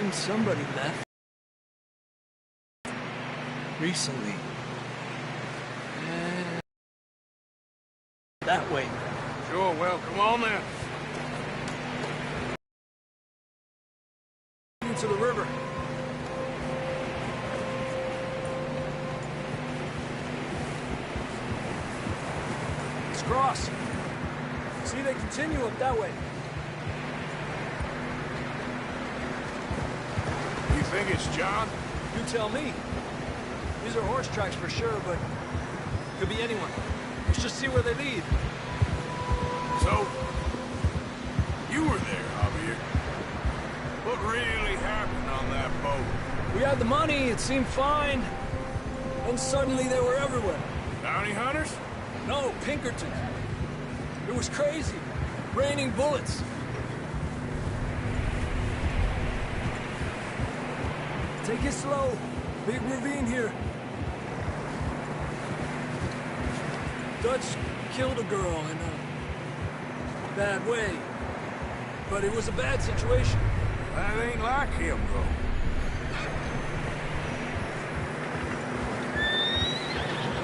Seems somebody left. Recently. That way. Sure, well, come on then. Into the river. Let's cross. See, they continue up that way. You think it's John? You tell me. These are horse tracks for sure, but could be anyone. Let's just see where they lead. So, you were there, Javier. What really happened on that boat? We had the money, it seemed fine. And suddenly they were everywhere. Bounty hunters? No, Pinkerton. It was crazy. Raining bullets. Take it slow. Big ravine here. Dutch killed a girl in a bad way. But it was a bad situation. That ain't like him, though.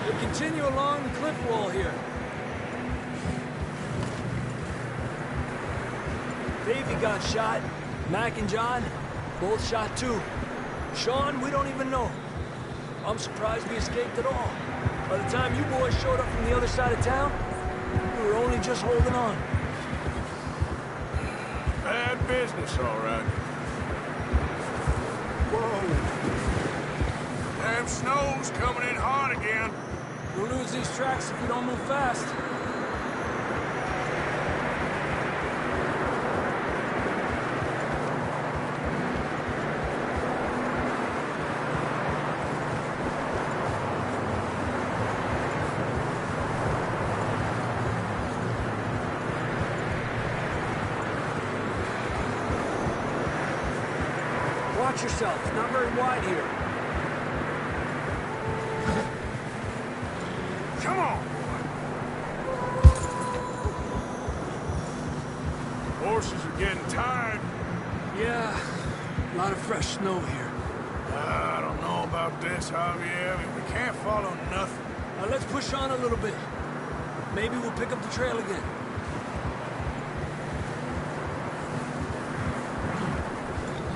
They continue along the cliff wall here. Davey got shot. Mac and John, both shot too. Sean, we don't even know. I'm surprised we escaped at all. By the time you boys showed up from the other side of town, we were only just holding on. Bad business, all right. Whoa. Damn snow's coming in hard again. We'll lose these tracks if we don't move fast. Watch yourself. It's not very wide here. Come on, boy. Horses are getting tired. Yeah, a lot of fresh snow here. I don't know about this, Javier. I mean, we can't follow nothing. Let's push on a little bit. Maybe we'll pick up the trail again.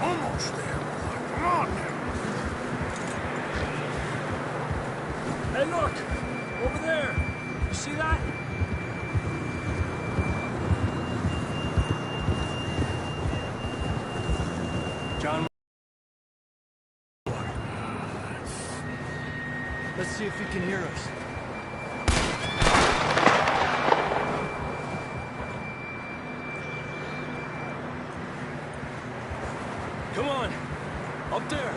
Almost there. Come on now. Hey, look! Over there! You see that? John... Let's see if he can hear us. Come on! Up there!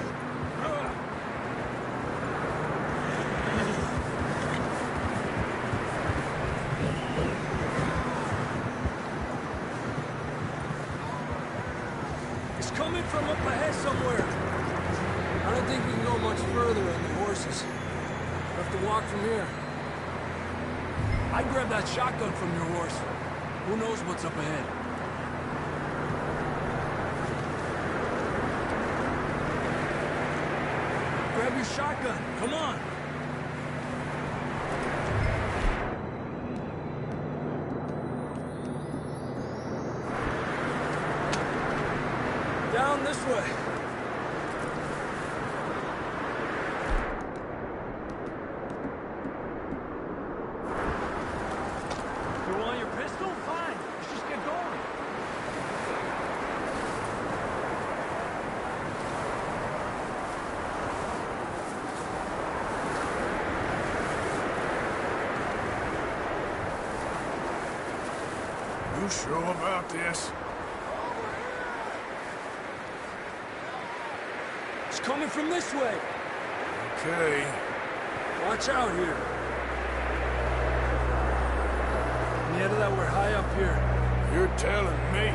It's coming from up ahead somewhere. I don't think we can go much further on the horses. We'll have to walk from here. I'd grab that shotgun from your horse. Who knows what's up ahead? Grab your shotgun. Come on. Down this way. You want your pistol? Fine. Let's just get going. You sure about this? It's coming from this way. Okay. Watch out here. Yeah, that we're high up here. You're telling me.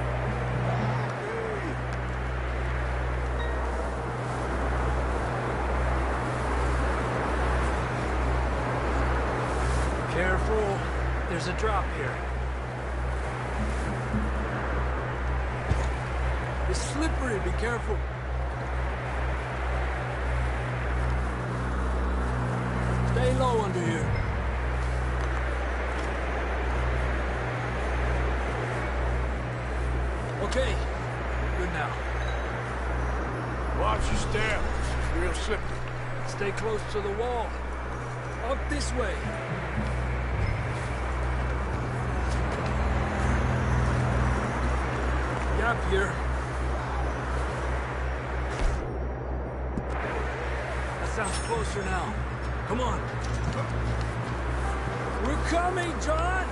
Careful. There's a drop here. It's slippery. Be careful. low under here. Okay, good now. Watch your step. It's real slippery. Stay close to the wall. Up this way. Gap here. That sounds closer now. Come on. We're coming, John!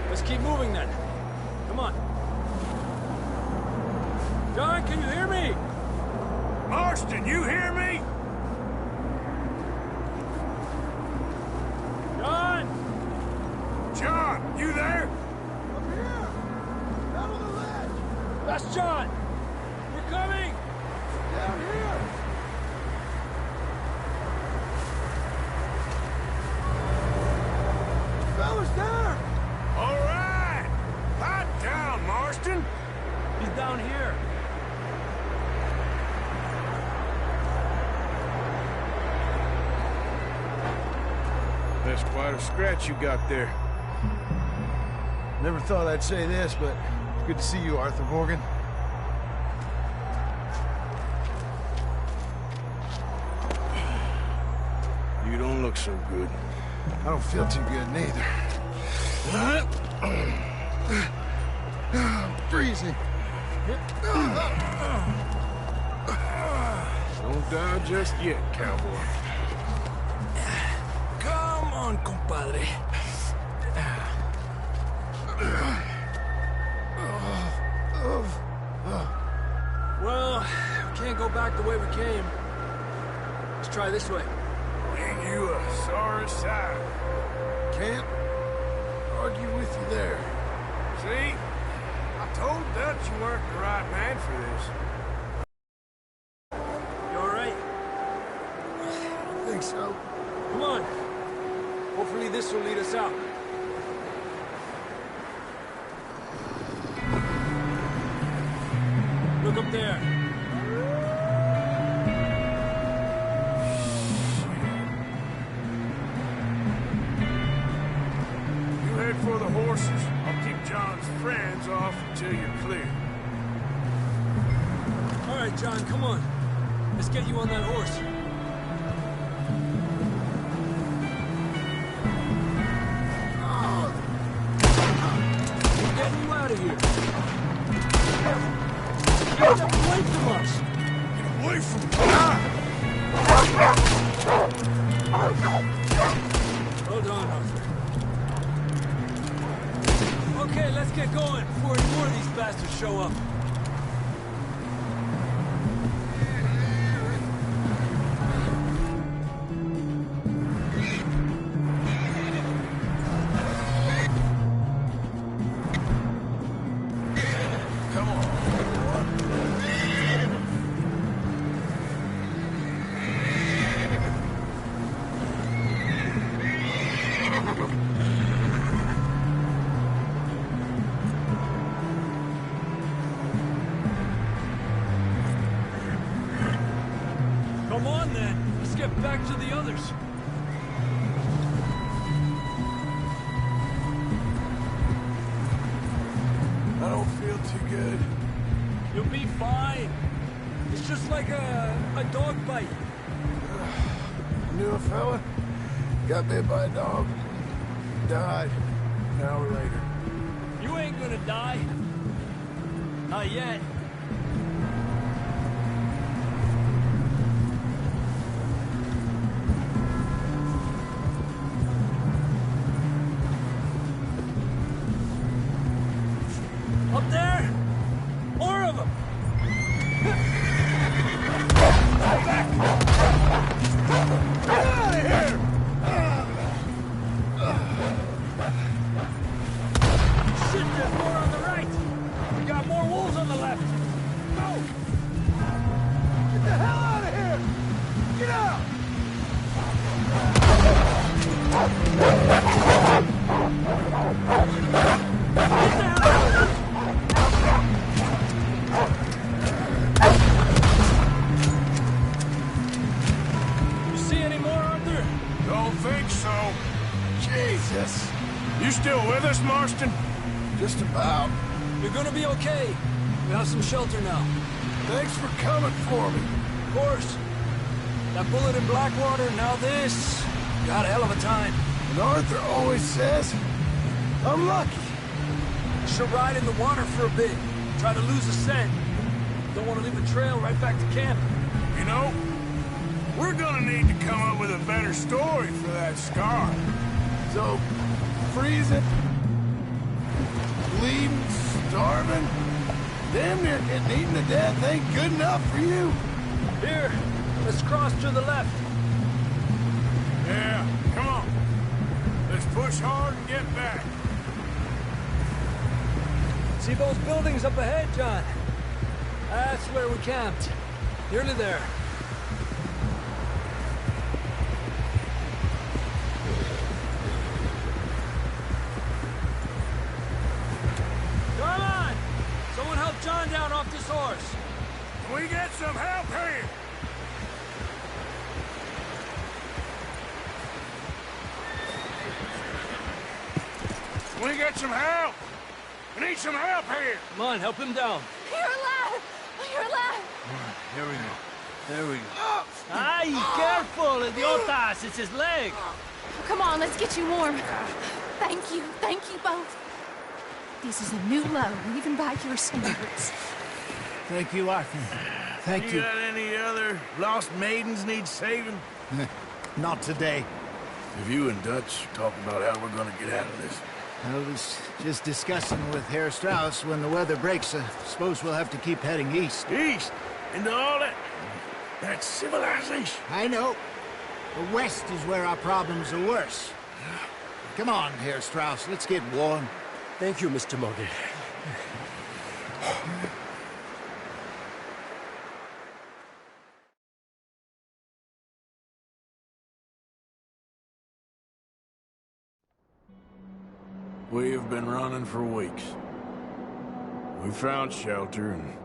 Let's keep moving then. Come on. John, can you hear me? Marston, you hear me? John! John, you there? Up here! Down on the ledge! That's John! We're coming! Down here! Fellas there! All right! Hot down, Marston! He's down here. That's quite a scratch you got there. Never thought I'd say this, but it's good to see you, Arthur Morgan. You don't look so good. I don't feel too good neither. I'm freezing. Don't die just yet, cowboy. Come on, compadre. Well, we can't go back the way we came. Let's try this way. Ain't you a sorry sight? Can't argue with you there. See? I told Dutch you weren't the right man for this. You all right? I think so. Come on. Hopefully this will lead us out. Look up there. You head for the horses. I'll keep John's friends off until you're clear. All right, John, come on. Let's get you on that horse. We're getting you out of here. Get away from us. Get away from me! Hold on, Arthur. Okay, let's get going before any more of these bastards show up. Come on. Come on, then. Let's get back to the others. I don't feel too good. You'll be fine. It's just like a dog bite. Knew a fella? Got bit by a dog. Died an hour later. You ain't gonna die. Not yet. Up there? More of them! Get out of here! Shit, there's more on the right! We got more wolves on the left! See any more, Arthur? Don't think so. Jesus! You still with us, Marston? Just about. You're gonna be okay. We have some shelter now. Thanks for coming for me. Of course. That bullet in Blackwater, now this. You had a hell of a time. And Arthur always says, I'm lucky. Should ride in the water for a bit. Try to lose a scent. Don't want to leave a trail right back to camp. You know, we're gonna need to come up with a better story for that scar. So, freezing, bleeding, starving, damn near getting eaten to death ain't good enough for you. Here, let's cross to the left. Yeah, come on. Let's push hard and get back. See those buildings up ahead, John? That's where we camped. Nearly there. Come on! Someone help John down off this horse. Can we get some help here? Can we get some help? We need some help here. Come on, help him down. You're alive! You're alive! Here we go. There we go. Ay, careful, idiotas! It's his leg! Come on, let's get you warm. Thank you both. This is a new low, even by your standards. Thank you, Arthur. Thank you. got any other lost maidens need saving? Not today. Have you and Dutch talked about how we're gonna get out of this? I was just discussing with Herr Strauss when the weather breaks. I suppose we'll have to keep heading east. East? Into all that... that civilization? I know. The west is where our problems are worse. Come on, Herr Strauss, let's get warm. Thank you, Mr. Morgan. We have been running for weeks. We found shelter and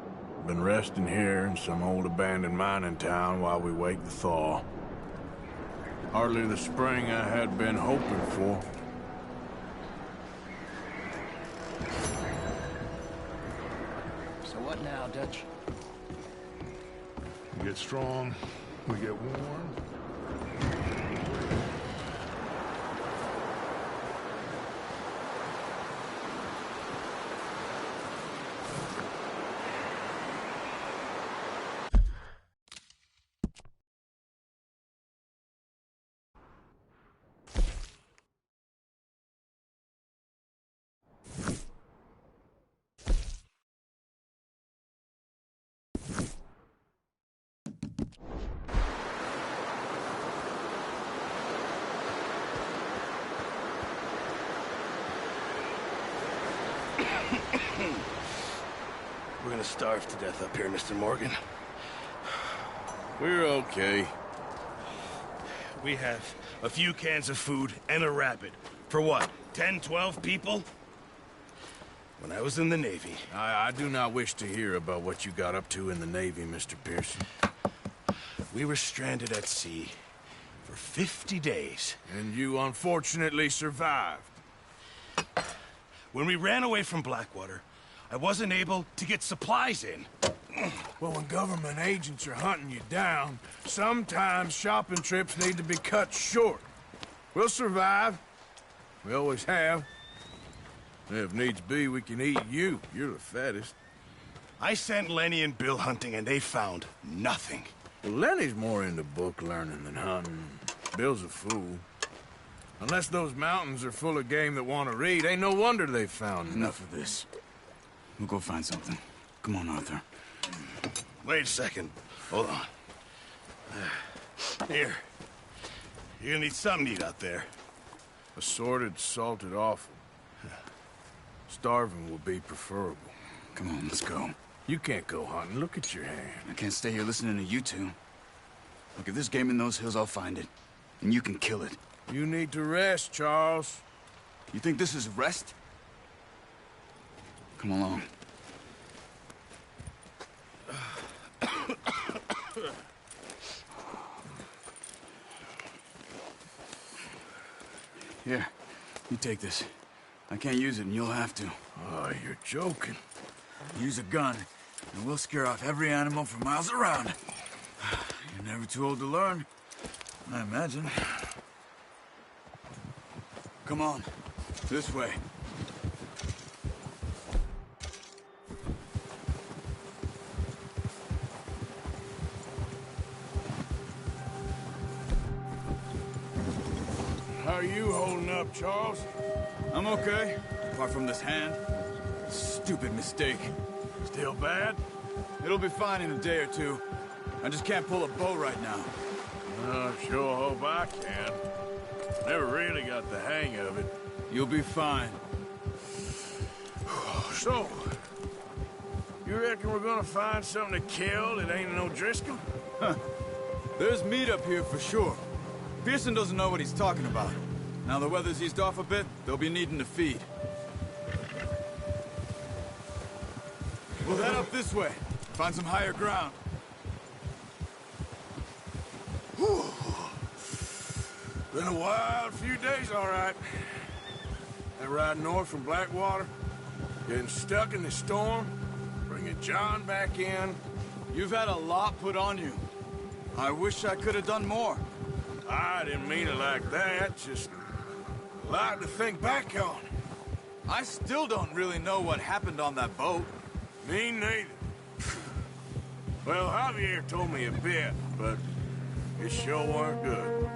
been resting here in some old abandoned mining town while we wait the thaw. Hardly the spring I had been hoping for. So what now, Dutch? We get strong, we get warm. We're gonna starve to death up here, Mr. Morgan. We're okay. We have a few cans of food and a rabbit. For what, 10, 12 people? When I was in the Navy... I do not wish to hear about what you got up to in the Navy, Mr. Pearson. We were stranded at sea for 50 days. And you unfortunately survived. When we ran away from Blackwater, I wasn't able to get supplies in. Well, when government agents are hunting you down, sometimes shopping trips need to be cut short. We'll survive. We always have. If needs be, we can eat you. You're the fattest. I sent Lenny and Bill hunting, and they found nothing. Well, Lenny's more into book learning than hunting. Bill's a fool. Unless those mountains are full of game that want to read, ain't no wonder they found Enough of this. We'll go find something. Come on, Arthur. Wait a second. Hold on. Here. You're gonna need something to eat out there. Assorted, salted offal. Starving will be preferable. Come on, let's go. You can't go hunting. Look at your hand. I can't stay here listening to you two. Look, if there's game in those hills, I'll find it. And you can kill it. You need to rest, Charles. You think this is rest? Come along. Here, you take this. I can't use it, and you'll have to. Oh, you're joking. Use a gun, and we'll scare off every animal for miles around. You're never too old to learn, I imagine. Come on, this way. How are you holding up, Charles? I'm okay, apart from this hand. Stupid mistake. Still bad? It'll be fine in a day or two. I just can't pull a bow right now. I sure hope I can. Never really got the hang of it. You'll be fine. So, you reckon we're gonna find something to kill that ain't no Driscoll? There's meat up here for sure. Pearson doesn't know what he's talking about. Now the weather's eased off a bit, they'll be needing to feed. We'll head up this way. Find some higher ground. Whew. Been a wild few days, all right. That ride north from Blackwater, getting stuck in the storm, bringing John back in. You've had a lot put on you. I wish I could have done more. I didn't mean it like that, just a lot to think back on. I still don't really know what happened on that boat. Me neither. Well, Javier told me a bit, but it sure weren't good.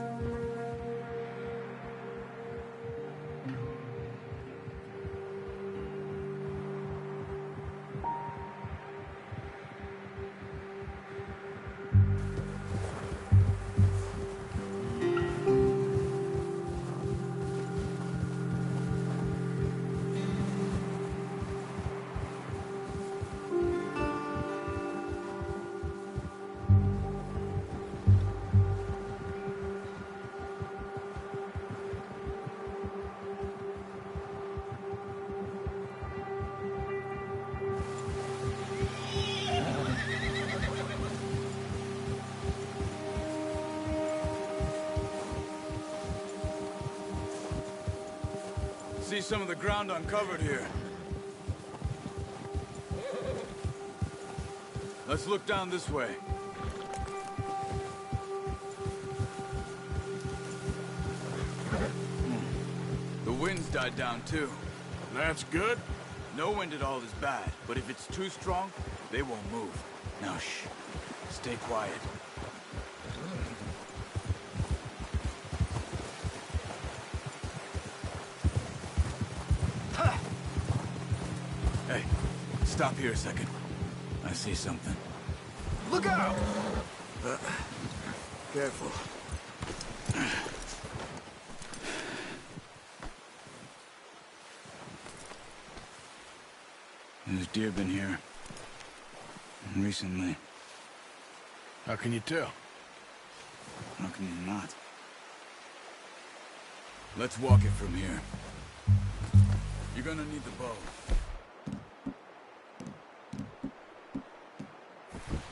See some of the ground uncovered here. Let's look down this way. The wind's died down too. That's good. No wind at all is bad, but if it's too strong, they won't move. Now shh. Stay quiet. Hey, stop here a second. I see something. Look out! Careful. There's deer been here. Recently. How can you tell? How can you not? Let's walk it from here. You're gonna need the bow.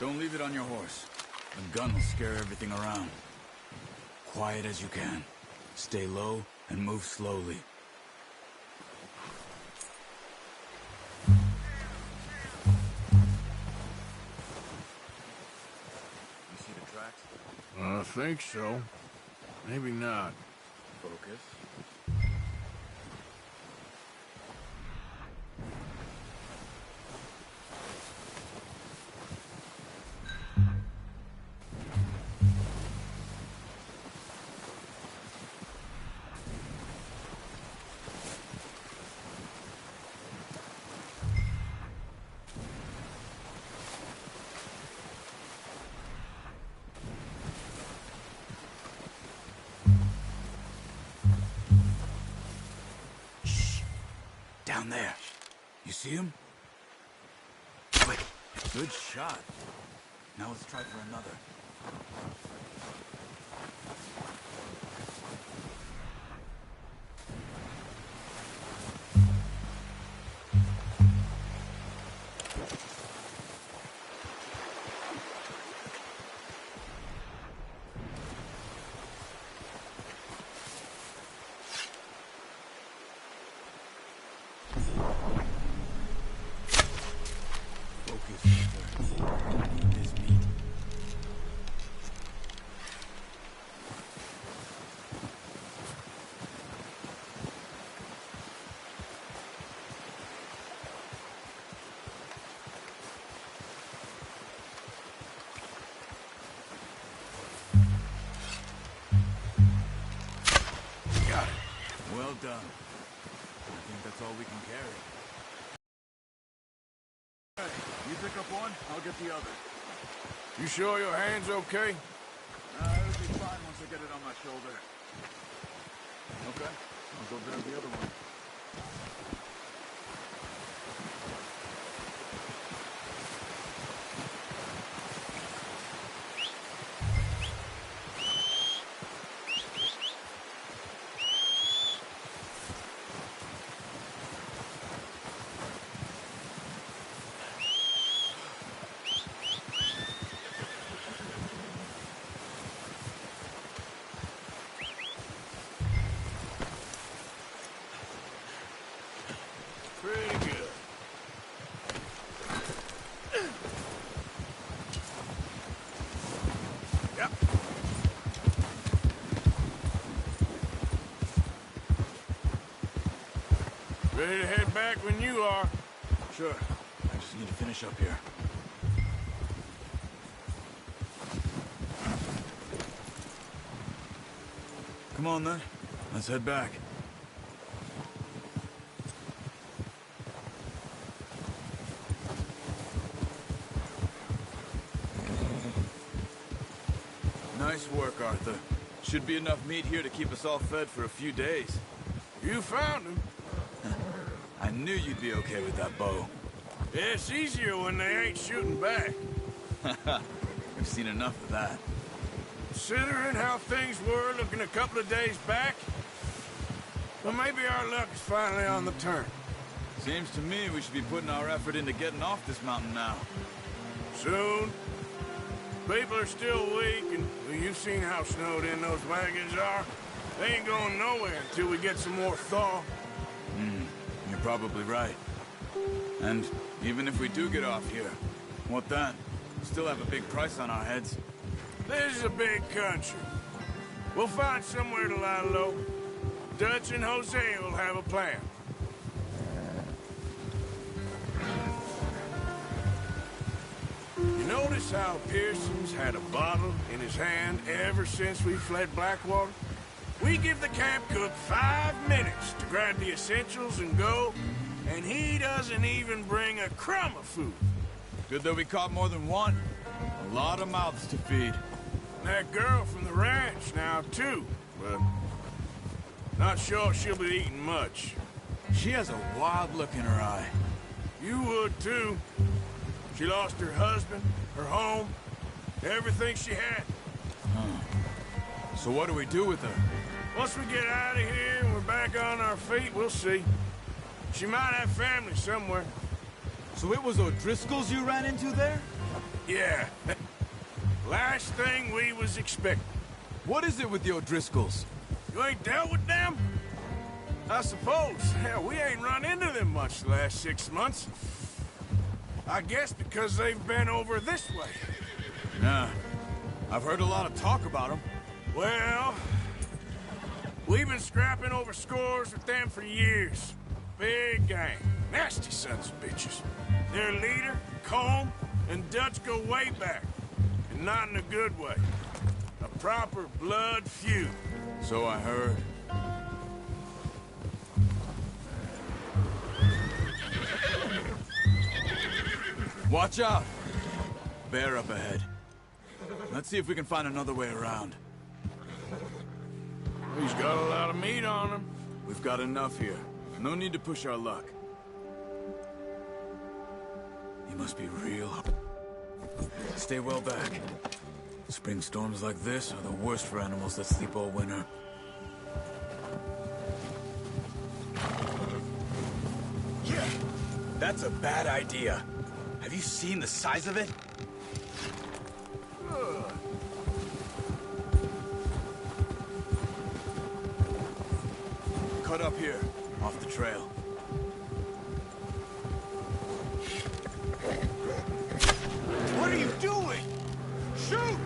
Don't leave it on your horse. The gun will scare everything around. Quiet as you can. Stay low and move slowly. You see the tracks? I think so. Maybe not. Focus. Down there. You see him? Quick. Good shot. Now let's try for another. Well done. I think that's all we can carry. Hey, you pick up one, I'll get the other. You sure your hand's okay? It'll be fine once I get it on my shoulder. Okay, I'll go grab the other one. Pretty good. Yep. Ready to head back when you are. Sure. I just need to finish up here. Come on, then. Let's head back. Nice work, Arthur. Should be enough meat here to keep us all fed for a few days. You found him. I knew you'd be okay with that bow. Yeah, it's easier when they ain't shooting back. We've seen enough of that. Considering how things were looking a couple of days back, well, maybe our luck is finally on the turn. Seems to me we should be putting our effort into getting off this mountain now. Soon. People are still weak, and well, you've seen how snowed in those wagons are. They ain't going nowhere until we get some more thaw. You're probably right. And even if we do get off here, what then? We still have a big price on our heads. This is a big country. We'll find somewhere to lie low. Dutch and Jose will have a plan. You notice how Pearson's had a bottle in his hand ever since we fled Blackwater? We give the camp cook 5 minutes to grab the essentials and go, and he doesn't even bring a crumb of food. Good that we caught more than one. A lot of mouths to feed. That girl from the ranch now, too, but not sure she'll be eating much. She has a wild look in her eye. You would, too. She lost her husband, her home, everything she had. So what do we do with her? Once we get out of here and we're back on our feet, we'll see. She might have family somewhere. So it was O'Driscoll's you ran into there? Yeah. Last thing we was expecting. What is it with the O'Driscolls? You ain't dealt with them? I suppose. Hell, we ain't run into them much the last 6 months. I guess because they've been over this way. Nah. I've heard a lot of talk about them. Well, we've been scrapping over scores with them for years. Big gang. Nasty sons of bitches. Their leader, Colm, and Dutch go way back. And not in a good way. A proper blood feud. So I heard. Watch out! Bear up ahead. Let's see if we can find another way around. He's got a lot of meat on him. We've got enough here. No need to push our luck. He must be real. Stay well back. Spring storms like this are the worst for animals that sleep all winter. Yeah, that's a bad idea. Have you seen the size of it? Cut up here, off the trail. What are you doing? Shoot!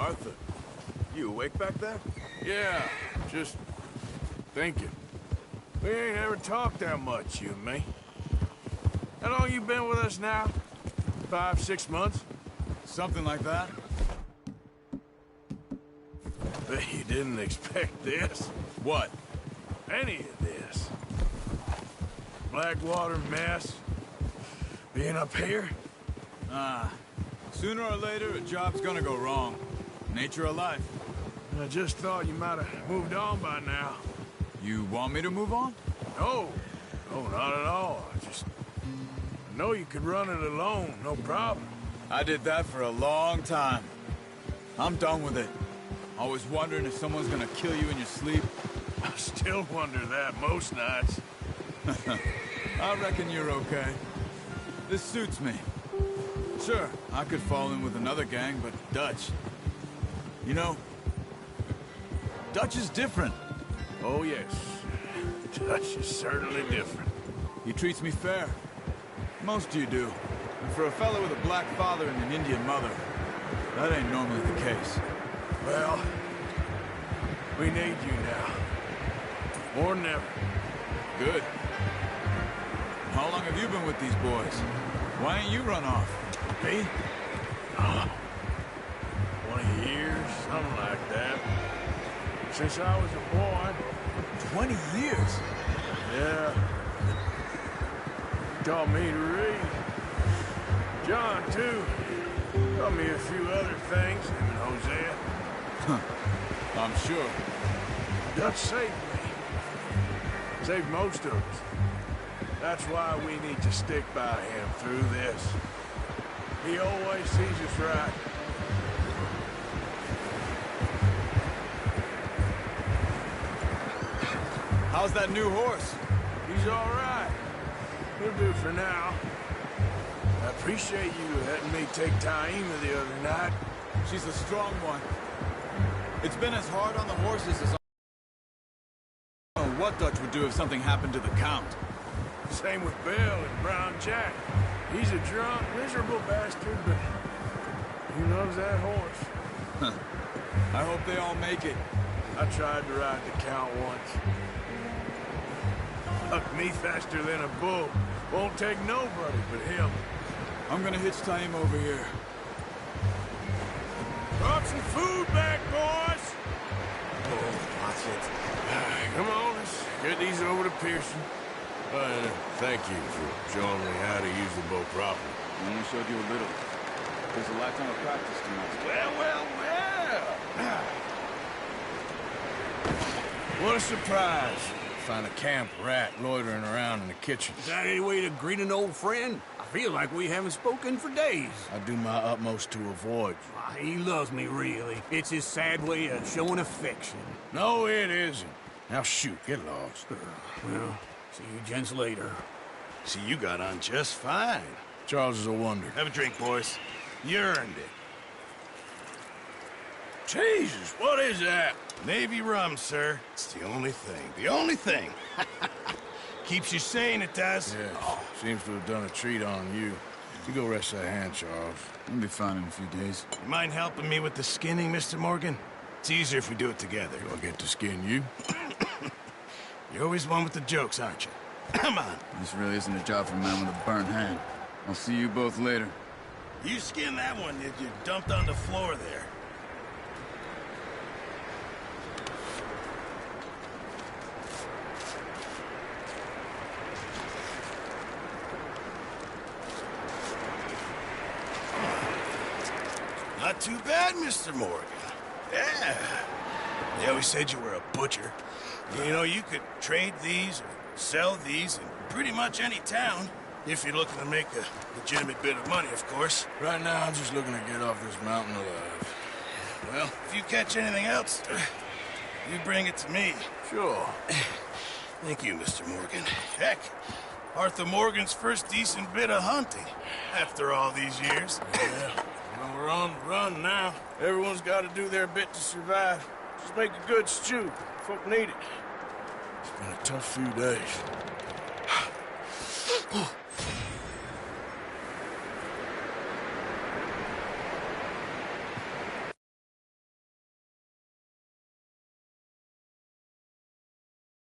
Arthur, you awake back there? Yeah, just thinking. We ain't ever talked that much, you and me. How long you been with us now? 5, 6 months? Something like that. Bet you didn't expect this. What? Any of this. Blackwater mess. Being up here? Sooner or later, a job's gonna go wrong. Nature of life. I just thought you might have moved on by now. You want me to move on? No. No, not at all. I know you could run it alone, no problem. I did that for a long time. I'm done with it. Always wondering if someone's gonna kill you in your sleep. I still wonder that most nights. I reckon you're okay. This suits me. Sure, I could fall in with another gang, but Dutch... You know, Dutch is different. Oh, yes. Dutch is certainly different. He treats me fair. Most of you do. And for a fellow with a black father and an Indian mother, that ain't normally the case. Well, we need you now. More than ever. Good. How long have you been with these boys? Why ain't you run off? Me? 20 years, something like that. Since I was a boy. 20 years? Yeah. He taught me to read. John, too. Taught me a few other things, him and Hosea. I'm sure. Dutch saved me. Saved most of us. That's why we need to stick by him through this. He always sees us right. How's that new horse? He's all right. He'll do for now. I appreciate you letting me take Taima the other night. She's a strong one. It's been as hard on the horses as... I don't know what Dutch would do if something happened to the Count. Same with Bill and Brown Jack. He's a drunk, miserable bastard, but he loves that horse. I hope they all make it. I tried to ride the Count once. Fuck me faster than a bull. Won't take nobody but him. I'm gonna hitch Taima over here. Brought some food back, boys! Oh, watch it. Come on, let's get these over to Pearson. Thank you for showing me how to use the bow properly. I only showed you a little. There's a lifetime of practice tonight. Well. What a surprise. Find a camp rat loitering around in the kitchen. Is that any way to greet an old friend? I feel like we haven't spoken for days. I do my utmost to avoid you. Ah, he loves me, really. It's his sad way of showing affection. No, it isn't. Now shoot, get lost. Well, see you gents later. See, you got on just fine. Charles is a wonder. Have a drink, boys. You earned it. Jesus, what is that? Navy rum, sir. It's the only thing. The only thing. Keeps you sane, it does. Yes, seems to have done a treat on you. You go rest that hand, Charles. I'll be fine in a few days. You mind helping me with the skinning, Mr. Morgan? It's easier if we do it together. Do I get to skin you? You're always one with the jokes, aren't you? Come on. This really isn't a job for a man with a burnt hand. I'll see you both later. You skinned that one that you dumped on the floor there. Not too bad, Mr. Morgan. Yeah. They always said you were a butcher. You know, you could trade these or sell these in pretty much any town. If you're looking to make a legitimate bit of money, of course. Right now, I'm just looking to get off this mountain alive. Well, if you catch anything else, you bring it to me. Sure. Thank you, Mr. Morgan. Heck, Arthur Morgan's first decent bit of hunting after all these years. Yeah. Well, we're on the run now. Everyone's got to do their bit to survive. Just make a good stew. Folk need it. It's been a tough few days.